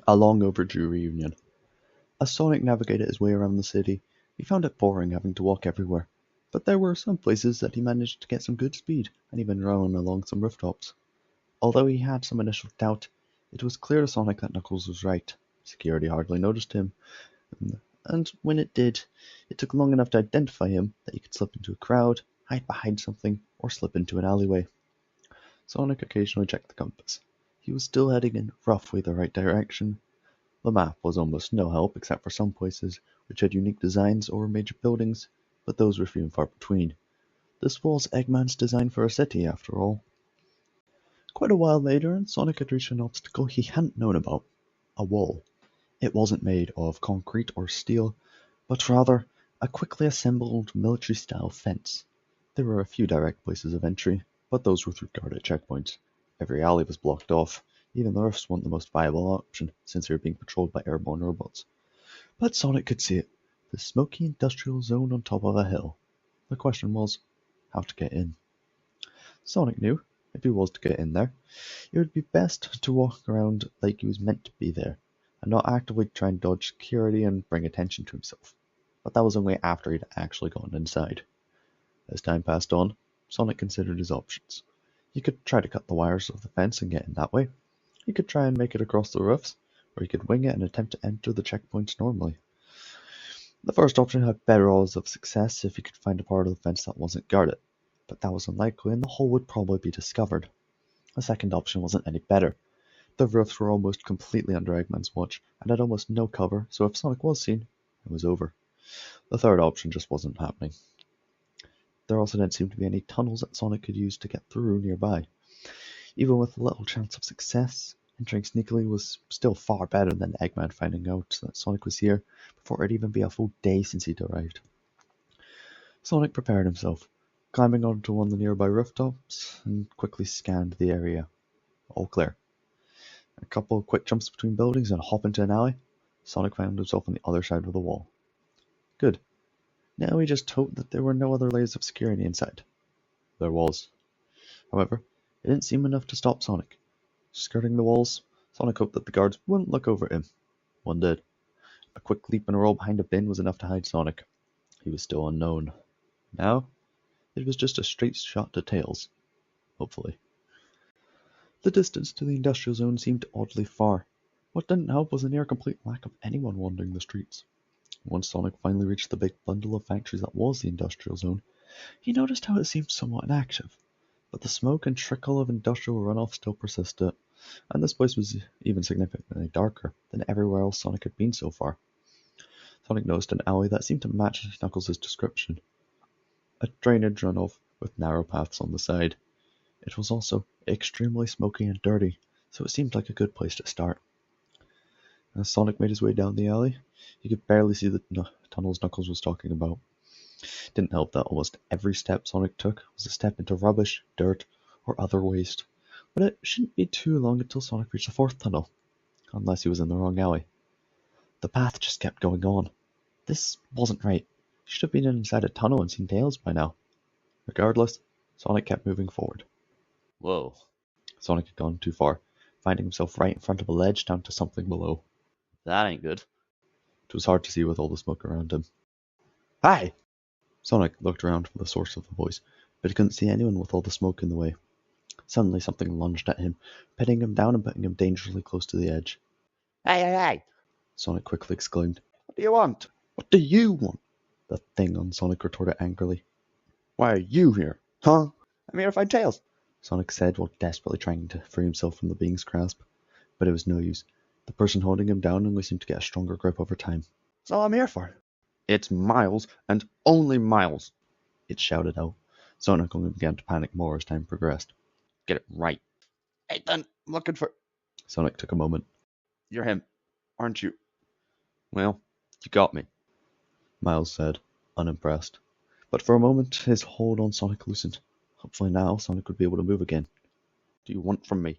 A long overdue reunion. As Sonic navigated his way around the city, he found it boring having to walk everywhere, but there were some places that he managed to get some good speed and even run along some rooftops. Although he had some initial doubt, it was clear to Sonic that Knuckles was right. Security hardly noticed him, and when it did, it took long enough to identify him that he could slip into a crowd, hide behind something, or slip into an alleyway. Sonic occasionally checked the compass. He was still heading in roughly the right direction. The map was almost no help except for some places which had unique designs or major buildings, but those were few and far between. This was Eggman's design for a city, after all. Quite a while later, Sonic had reached an obstacle he hadn't known about: a wall. It wasn't made of concrete or steel, but rather a quickly assembled military-style fence. There were a few direct places of entry, but those were through guarded checkpoints. Every alley was blocked off. Even the roofs weren't the most viable option, since they were being patrolled by airborne robots. But Sonic could see it, the smoky industrial zone on top of a hill. The question was, how to get in. Sonic knew, if he was to get in there, it would be best to walk around like he was meant to be there, and not actively try and dodge security and bring attention to himself. But that was only after he'd actually gone inside. As time passed on, Sonic considered his options. He could try to cut the wires of the fence and get in that way. He could try and make it across the roofs, or he could wing it and attempt to enter the checkpoints normally. The first option had better odds of success if he could find a part of the fence that wasn't guarded, but that was unlikely and the hole would probably be discovered. The second option wasn't any better. The roofs were almost completely under Eggman's watch and had almost no cover, so if Sonic was seen, it was over. The third option just wasn't happening. There also didn't seem to be any tunnels that Sonic could use to get through nearby. Even with little chance of success, entering sneakily was still far better than Eggman finding out that Sonic was here before it'd even be a full day since he'd arrived. Sonic prepared himself, climbing onto one of the nearby rooftops, and quickly scanned the area. All clear. A couple of quick jumps between buildings and a hop into an alley, Sonic found himself on the other side of the wall. Good. Now he just hoped that there were no other layers of security inside. There was. However, it didn't seem enough to stop Sonic. Skirting the walls, Sonic hoped that the guards wouldn't look over at him. One did. A quick leap and a roll behind a bin was enough to hide Sonic. He was still unknown. Now, it was just a straight shot to Tails. Hopefully. The distance to the industrial zone seemed oddly far. What didn't help was a near-complete lack of anyone wandering the streets. Once Sonic finally reached the big bundle of factories that was the industrial zone, he noticed how it seemed somewhat inactive. But the smoke and trickle of industrial runoff still persisted, and this place was even significantly darker than everywhere else Sonic had been so far. Sonic noticed an alley that seemed to match Knuckles' description. A drainage runoff with narrow paths on the side. It was also extremely smoky and dirty, so it seemed like a good place to start. As Sonic made his way down the alley, he could barely see the tunnels Knuckles was talking about. It didn't help that almost every step Sonic took was a step into rubbish, dirt, or other waste. But it shouldn't be too long until Sonic reached the fourth tunnel, unless he was in the wrong alley. The path just kept going on. This wasn't right. He should have been inside a tunnel and seen Tails by now. Regardless, Sonic kept moving forward. Whoa. Sonic had gone too far, finding himself right in front of a ledge down to something below. That ain't good. It was hard to see with all the smoke around him. Hi! Sonic looked around for the source of the voice, but he couldn't see anyone with all the smoke in the way. Suddenly something lunged at him, pinning him down and putting him dangerously close to the edge. Hey, hey, hey! Sonic quickly exclaimed. What do you want? What do you want? The thing on Sonic retorted angrily. Why are you here? Huh? I'm here to find Tails. Sonic said while desperately trying to free himself from the being's grasp. But it was no use. The person holding him down only seemed to get a stronger grip over time. That's all I'm here for. It's Miles, and only Miles, it shouted out. Sonic only began to panic more as time progressed. Get it right. Hey, then, I'm looking for... Sonic took a moment. You're him, aren't you? Well, you got me, Miles said, unimpressed. But for a moment, his hold on Sonic loosened. Hopefully now, Sonic would be able to move again. What do you want from me?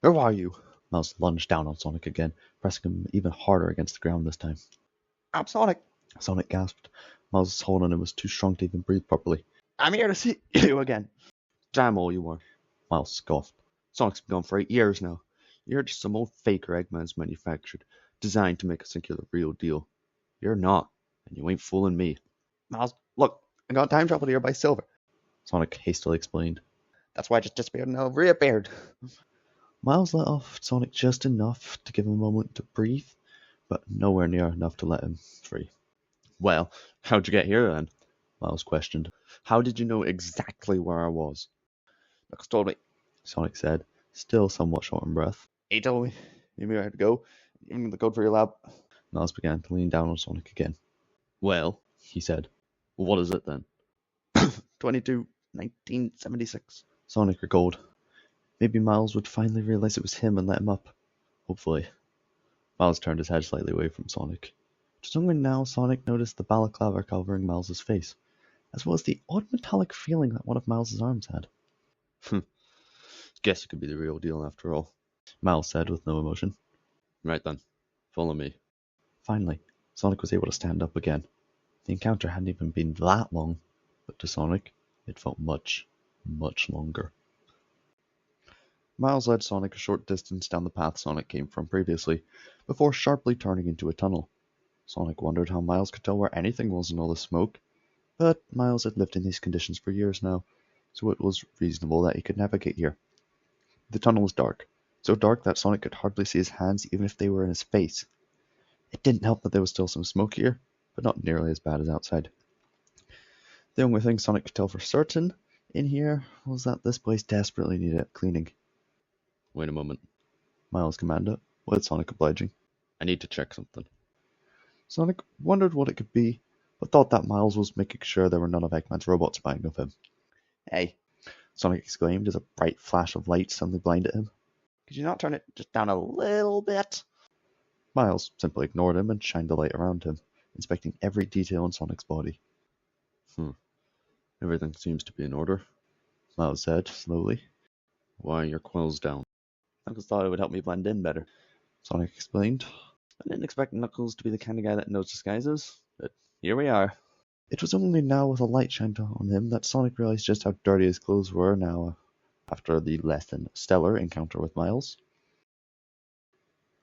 Who are you? Miles lunged down on Sonic again, pressing him even harder against the ground this time. I'm Sonic. Sonic gasped. Miles' hold on him was too strong to even breathe properly. I'm here to see you again. Damn all you are, Miles scoffed. Sonic's been gone for 8 years now. You're just some old faker Eggman's manufactured, designed to make us think you're the real deal. You're not, and you ain't fooling me. Miles, look, I got time traveled here by Silver. Sonic hastily explained. That's why I just disappeared and now reappeared. Miles let off Sonic just enough to give him a moment to breathe, but nowhere near enough to let him free. Well, how'd you get here then? Miles questioned. How did you know exactly where I was? Knuckles told me. Sonic said, still somewhat short on breath. He told me. You knew where I had to go. Even the code for your lab. Miles began to lean down on Sonic again. Well, he said. What is it then? 1976. Sonic recalled. Maybe Miles would finally realize it was him and let him up. Hopefully. Miles turned his head slightly away from Sonic. Just only now Sonic noticed the balaclava covering Miles's face, as well as the odd metallic feeling that one of Miles's arms had. Guess you could be the real deal after all, Miles said with no emotion. Right then, follow me. Finally, Sonic was able to stand up again. The encounter hadn't even been that long, but to Sonic, it felt much, much longer. Miles led Sonic a short distance down the path Sonic came from previously, before sharply turning into a tunnel. Sonic wondered how Miles could tell where anything was in all the smoke, but Miles had lived in these conditions for years now, so it was reasonable that he could navigate here. The tunnel was dark, so dark that Sonic could hardly see his hands even if they were in his face. It didn't help that there was still some smoke here, but not nearly as bad as outside. The only thing Sonic could tell for certain in here was that this place desperately needed cleaning. Wait a moment, Miles commanded, with Sonic obliging. I need to check something. Sonic wondered what it could be, but thought that Miles was making sure there were none of Eggman's robots spying on him. Hey, Sonic exclaimed as a bright flash of light suddenly blinded him. could you not turn it just down a little bit? Miles simply ignored him and shined the light around him, inspecting every detail in Sonic's body. Everything seems to be in order, Miles said slowly. Why are your quills down? Knuckles thought it would help me blend in better. Sonic explained. I didn't expect Knuckles to be the kind of guy that knows disguises, but here we are. It was only now with a light shined on him that Sonic realized just how dirty his clothes were now after the less than stellar encounter with Miles.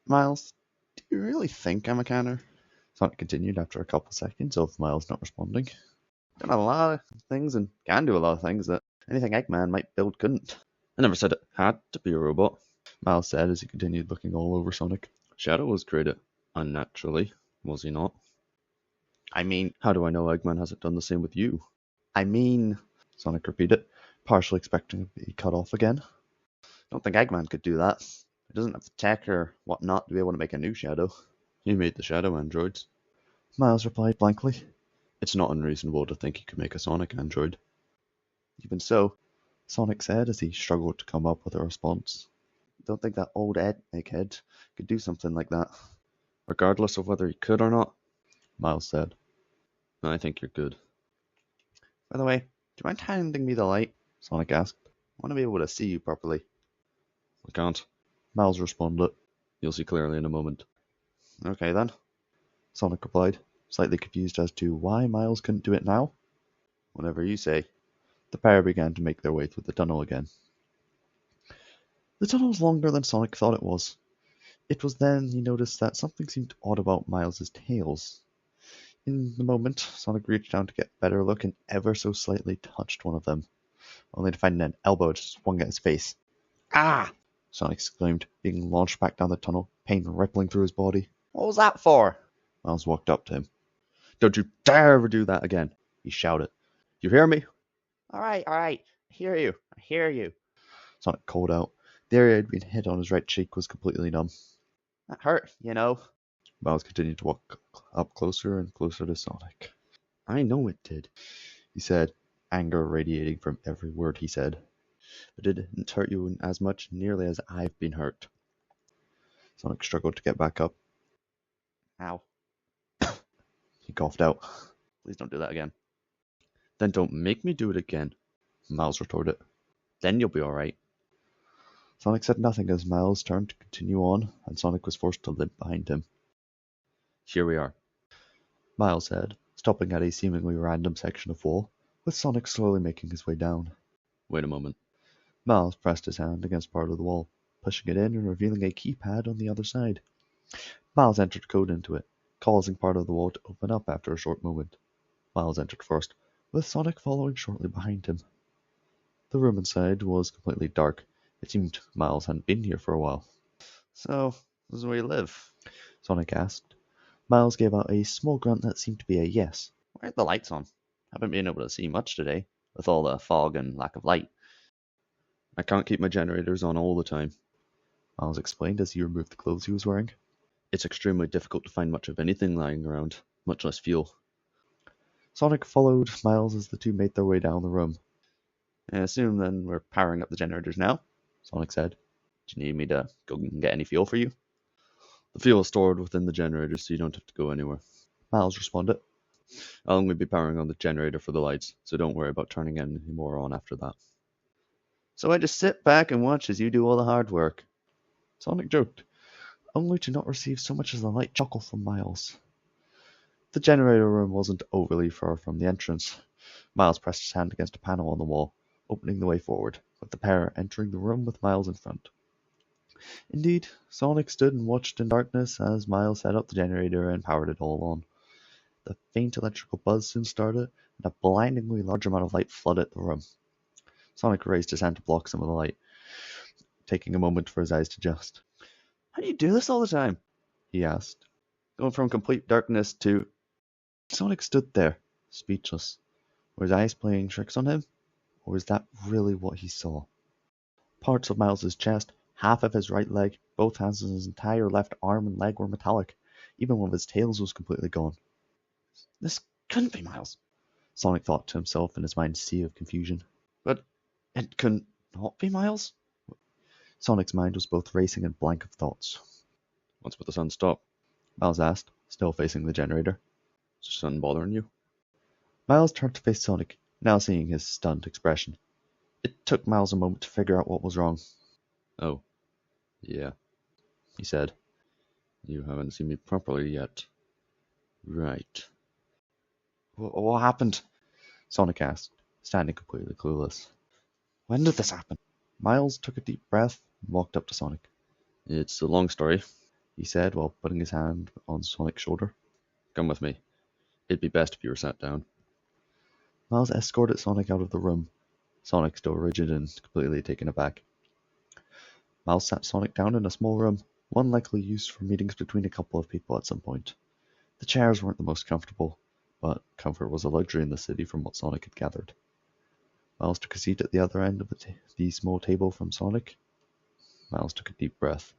Miles, do you really think I'm a canner? Sonic continued after a couple seconds of Miles not responding. Done a lot of things and can do a lot of things that anything Eggman might build couldn't. I never said it had to be a robot, Miles said as he continued looking all over Sonic. Shadow was created unnaturally, was he not? I mean, How do I know Eggman hasn't done the same with you? Sonic repeated, partially expecting to be cut off again. I don't think Eggman could do that. He doesn't have the tech or whatnot to be able to make a new Shadow. He made the Shadow androids, Miles replied blankly. It's not unreasonable to think he could make a Sonic android. Even so, Sonic said as he struggled to come up with a response. I don't think that old egghead could do something like that. Regardless of whether he could or not, Miles said. I think you're good. By the way, do you mind handing me the light? Sonic asked. I want to be able to see you properly. I can't, Miles responded. You'll see clearly in a moment. Okay then, Sonic replied, slightly confused as to why Miles couldn't do it now. Whatever you say. The pair began to make their way through the tunnel again. The tunnel was longer than Sonic thought it was. It was then he noticed that something seemed odd about Miles's tails. In the moment, Sonic reached down to get a better look and ever so slightly touched one of them, only to find an elbow just swung at his face. Ah! Sonic exclaimed, being launched back down the tunnel, pain rippling through his body. What was that for? Miles walked up to him. Don't you dare ever do that again, he shouted. You hear me? Alright. I hear you. Sonic called out. The area he'd been hit on his right cheek was completely numb. That hurt, you know. Miles continued to walk up closer and closer to Sonic. I know it did, he said, anger radiating from every word he said. But it didn't hurt you as much nearly as I've been hurt. Sonic struggled to get back up. Ow. He coughed out. Please don't do that again. Then don't make me do it again, Miles retorted. Then you'll be alright. Sonic said nothing as Miles turned to continue on, and Sonic was forced to limp behind him. Here we are, Miles said, stopping at a seemingly random section of wall, with Sonic slowly making his way down. Wait a moment. Miles pressed his hand against part of the wall, pushing it in and revealing a keypad on the other side. Miles entered code into it, causing part of the wall to open up after a short moment. Miles entered first, with Sonic following shortly behind him. The room inside was completely dark. It seemed Miles hadn't been here for a while. So, this is where you live? Sonic asked. Miles gave out a small grunt that seemed to be a yes. Why aren't the lights on? Haven't been able to see much today, with all the fog and lack of light. I can't keep my generators on all the time, Miles explained as he removed the clothes he was wearing. It's extremely difficult to find much of anything lying around, much less fuel. Sonic followed Miles as the two made their way down the room. I assume then we're powering up the generators now? Sonic said. Do you need me to go and get any fuel for you? The fuel is stored within the generators, so you don't have to go anywhere, Miles responded. I'll only be powering on the generator for the lights, so don't worry about turning any more on after that. So I just sit back and watch as you do all the hard work, Sonic joked, only to not receive so much as a light chuckle from Miles. The generator room wasn't overly far from the entrance. Miles pressed his hand against a panel on the wall, opening the way forward, with the pair entering the room with Miles in front. Indeed, Sonic stood and watched in darkness as Miles set up the generator and powered it all on. The faint electrical buzz soon started, and a blindingly large amount of light flooded the room. Sonic raised his hand to block some of the light, taking a moment for his eyes to adjust. How do you do this all the time? He asked. Going from complete darkness to... Sonic stood there, speechless. Were his eyes playing tricks on him? Or was that really what he saw? Parts of Miles's chest, half of his right leg, both hands and his entire left arm and leg were metallic. Even one of his tails was completely gone. This couldn't be Miles, Sonic thought to himself in his mind's sea of confusion. But it couldn't not be Miles? Sonic's mind was both racing and blank of thoughts. What's with the sun stop? Miles asked, still facing the generator. Is the sun bothering you? Miles turned to face Sonic, now seeing his stunned expression. It took Miles a moment to figure out what was wrong. Oh, yeah, he said. You haven't seen me properly yet. Right. What happened? Sonic asked, standing completely clueless. When did this happen? Miles took a deep breath and walked up to Sonic. It's a long story, he said while putting his hand on Sonic's shoulder. Come with me. It'd be best if you were sat down. Miles escorted Sonic out of the room, Sonic still rigid and completely taken aback. Miles sat Sonic down in a small room, one likely used for meetings between a couple of people at some point. The chairs weren't the most comfortable, but comfort was a luxury in the city from what Sonic had gathered. Miles took a seat at the other end of the small table from Sonic. Miles took a deep breath.